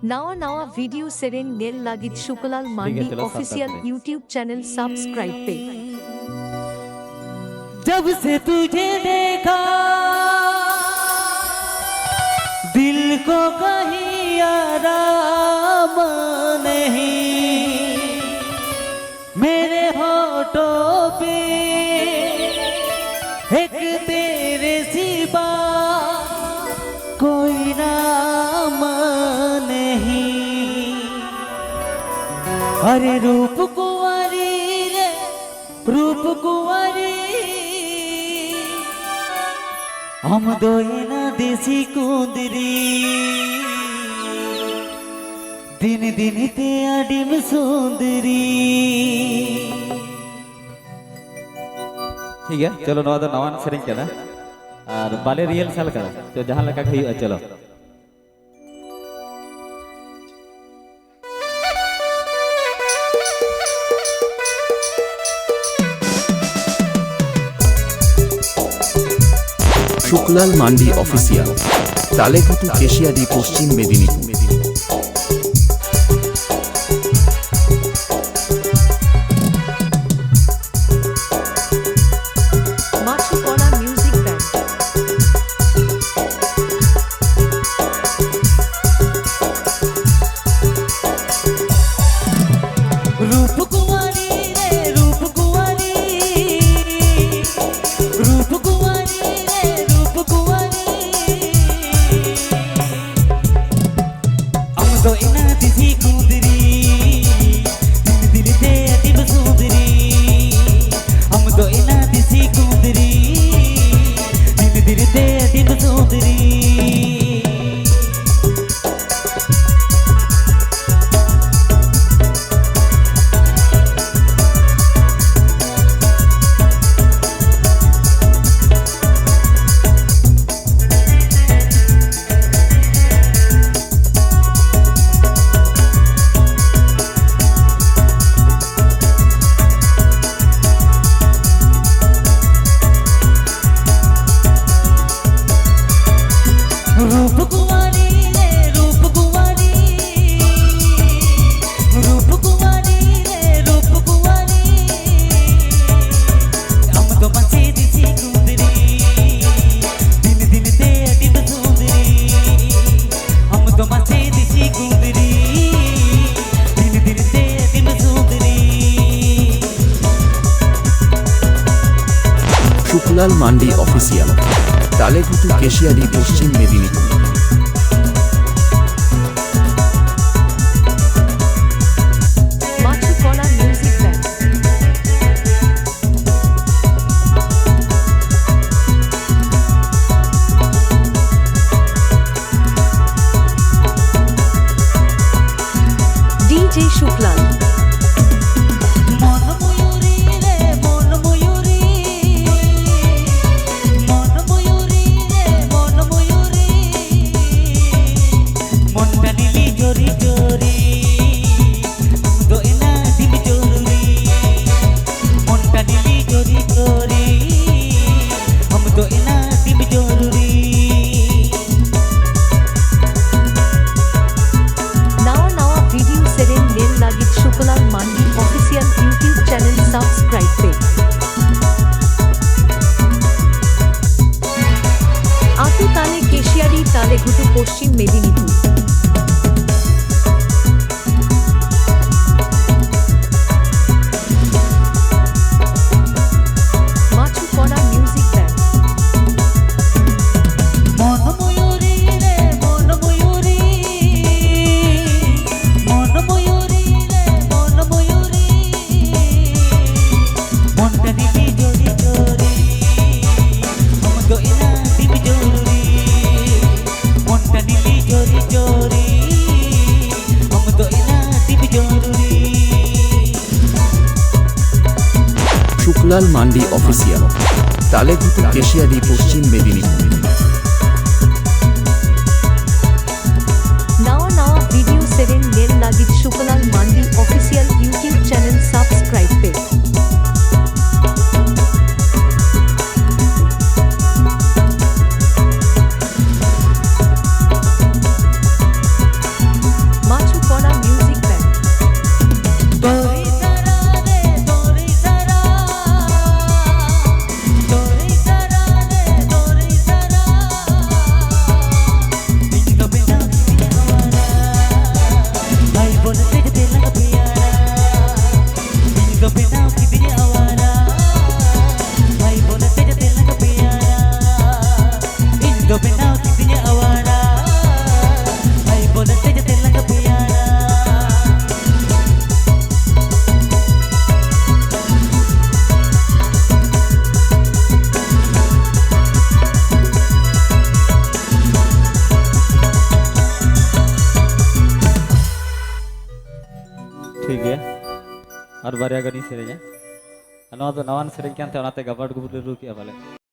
नवा नवा video सेरेन nail लागित Shuklal मांडी official YouTube channel subscribe पे। जब से तुझे देखा दिल को कहीं आराम नहीं, मेरे होठों पे एक तेरे सिवा कोई नाम नहीं। अरे रूप कुंवारी रे रूप कुंवारी, हम दोए ना देसी कुंदरी, दिन दिन ते आडिम सुंदरी। ठीक है, चलो नवा दो नवान सेरेंग कदा और बाले रियल साल कदा तो जहां लगा हुई चलो। শুক্লাল মান্ডি অফিসিয়াল, তালেঘাটু কেশিয়ারি, পশ্চিম মেদিনীপুর। শুক্লাল মান্ডি অফিসিয়াল, তালেঘাটু কেশিয়ারি, পশ্চিম মেদিনীপুর। DJ शुक्लाल তালেঘাটু, পশ্চিম মেদিনীপুর। শুক্লাল মান্ডি অফিসিয়াল, তালেঘাটু কেশিয়ারি, পশ্চিম মেদিনীপুর। नवा नवा वीडियो सेरेन नेल लागित शुक्लाल मांडी ऑफिशियल यूट्यूब चैनल सब्सक्राइब पे। ठीक है और बारया गनी सेरेंगे नवा तो नवान सेरेंग के अंते ओनाते गबड़ गुबड़ रुक या बाले